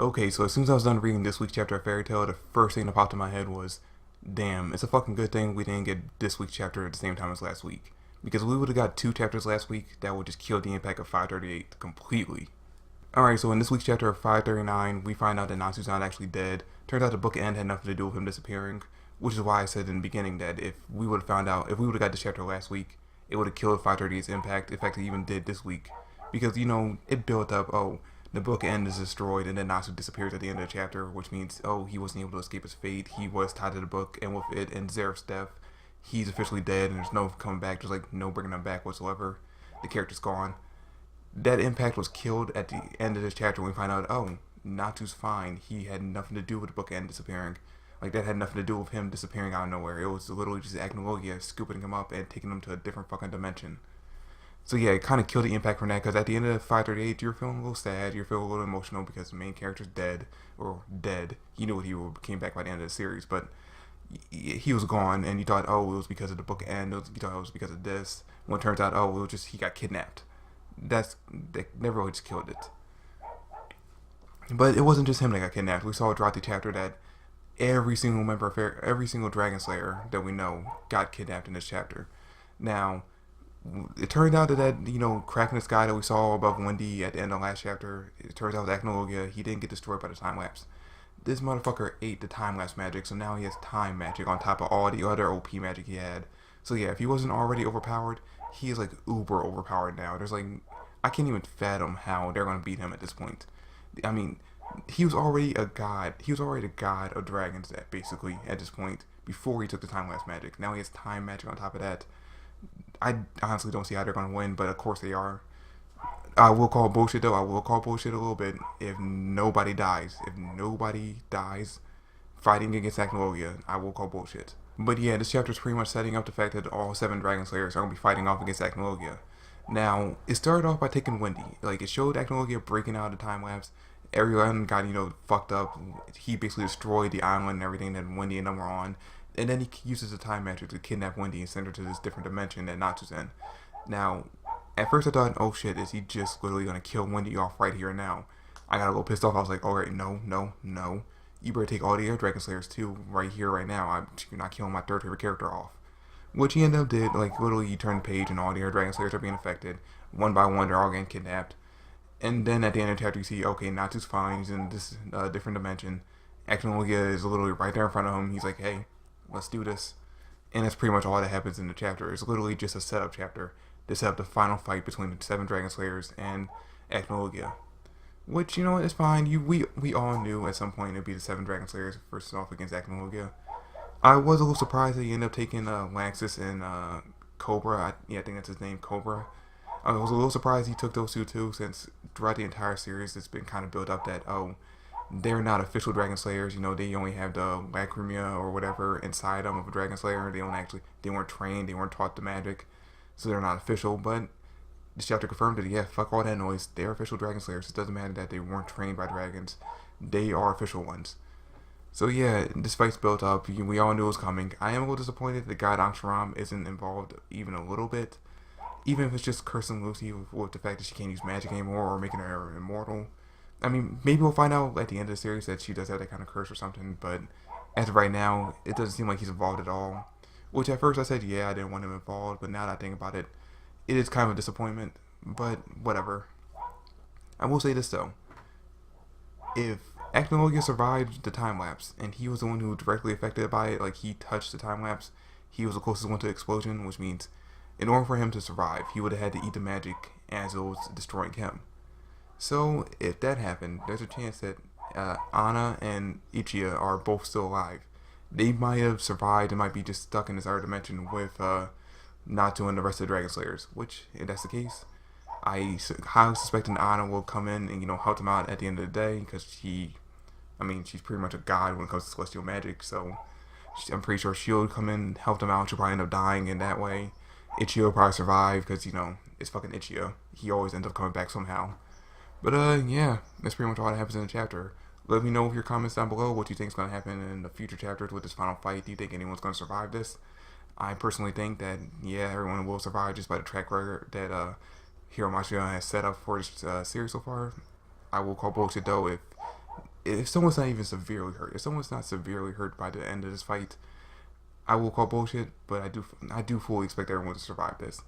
Okay, so as soon as I was done reading this week's chapter of Fairy Tale, the first thing that popped in my head was, damn, it's a fucking good thing we didn't get this week's chapter at the same time as last week. Because if we would have got two chapters last week, that would just kill the impact of 538 completely. Alright, so in this week's chapter of 539, we find out that Natsu's not actually dead. Turns out the book end had nothing to do with him disappearing, which is why I said in the beginning that if we would have found out, if we would have got this chapter last week, it would have killed 538's impact. In fact, it even did this week. Because, it built up, the book end is destroyed, and then Natsu disappears at the end of the chapter, which means, he wasn't able to escape his fate. He was tied to the book, and with it and Zeref's death, he's officially dead, and there's no coming back. There's no bringing him back whatsoever. The character's gone. That impact was killed at the end of this chapter when we find out, Natsu's fine. He had nothing to do with the book end disappearing. That had nothing to do with him disappearing out of nowhere. It was literally just Acnologia scooping him up and taking him to a different fucking dimension. So yeah, it kind of killed the impact from that, because at the end of 538, you're feeling a little sad, you're feeling a little emotional because the main character's dead, or dead. You knew he came back by the end of the series, but he was gone, and you thought, it was because of the book end, you thought it was because of this, when it turns out, it was just he got kidnapped. They never really just killed it. But it wasn't just him that got kidnapped. We saw throughout the chapter that every single member of every single Dragon Slayer that we know got kidnapped in this chapter. Now, it turned out that Krakenus guy that we saw above Wendy at the end of last chapter, it turns out with Acnologia, he didn't get destroyed by the time lapse. This motherfucker ate the time lapse magic, so now he has time magic on top of all the other OP magic he had. So yeah, if he wasn't already overpowered, he is uber overpowered now. I can't even fathom how they're gonna beat him at this point. I mean, he was already a god. He was already the god of dragons basically at this point before he took the time lapse magic. Now he has time magic on top of that. I honestly don't see how they're gonna win, but of course they are. I will call bullshit though. I will call bullshit a little bit if nobody dies. If nobody dies fighting against Acnologia, I will call bullshit. But yeah, this chapter is pretty much setting up the fact that all 7 Dragon Slayers are going to be fighting off against Acnologia. Now, it started off by taking Wendy. It showed Acnologia breaking out of the time lapse. Everyone got, fucked up. He basically destroyed the island and everything that Wendy and them were on. And then he uses the time magic to kidnap Wendy and send her to this different dimension that Natsu's in. Now, at first I thought, oh shit, is he just literally going to kill Wendy off right here and now? I got a little pissed off. I was like, alright, no. You better take all the other Dragon Slayers too, right here, right now. You're not killing my third favorite character off. Which he ended up did. Literally, he turned the page and all the other Dragon Slayers are being affected. One by one, they're all getting kidnapped. And then at the end of the chapter, you see, okay, Natsu's fine. He's in this different dimension. Acnologia is literally right there in front of him. He's like, hey, let's do this. And that's pretty much all that happens in the chapter. It's literally just a setup chapter to set up the final fight between the 7 Dragon Slayers and Acnologia. Which, it's fine. We all knew at some point it'd be the 7 Dragon Slayers versus off against Acnologia. I was a little surprised that he ended up taking Laxus and Cobra. I think that's his name, Cobra. I was a little surprised he took those two too, since throughout the entire series it's been kind of built up that, they're not official Dragon Slayers. They only have the Lacrimia or whatever inside them of a Dragon Slayer. They weren't trained, they weren't taught the magic, so they're not official. But this chapter confirmed that, yeah, fuck all that noise. They're official Dragon Slayers. It doesn't matter that they weren't trained by dragons. They are official ones. So yeah, this fight's built up. We all knew it was coming. I am a little disappointed that God Angsharam isn't involved even a little bit. Even if it's just cursing Lucy with the fact that she can't use magic anymore or making her immortal. I mean, maybe we'll find out at the end of the series that she does have that kind of curse or something, but as of right now, it doesn't seem like he's involved at all. Which at first I said, yeah, I didn't want him involved, but now that I think about it, it is kind of a disappointment, but whatever. I will say this though. If Acnologia survived the time lapse, and he was the one who was directly affected by it, he touched the time lapse, he was the closest one to the explosion, which means in order for him to survive, he would have had to eat the magic as it was destroying him. So if that happened, there's a chance that Anna and Ichia are both still alive. They might have survived and might be just stuck in this other dimension with Natsu and the rest of the Dragon Slayers, which, if that's the case, I highly suspect that Anna will come in and, help them out at the end of the day, because she's pretty much a god when it comes to celestial magic, so I'm pretty sure she'll come in, help them out. She'll probably end up dying in that way. Ichia will probably survive, because, it's fucking Ichia. He always ends up coming back somehow. But, yeah, that's pretty much all that happens in the chapter. Let me know with your comments down below what you think is going to happen in the future chapters with this final fight. Do you think anyone's going to survive this? I personally think that, yeah, everyone will survive just by the track record that Hiro Mashima has set up for this series so far. I will call bullshit, though, if if someone's not even severely hurt, if someone's not severely hurt by the end of this fight, I will call bullshit. But I do fully expect everyone to survive this.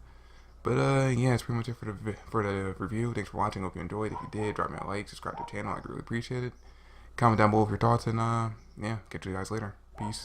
But yeah, that's pretty much it for the review. Thanks for watching. Hope you enjoyed. If you did, drop me a like, subscribe to the channel. I really appreciate it. Comment down below with your thoughts, and yeah, catch you guys later. Peace.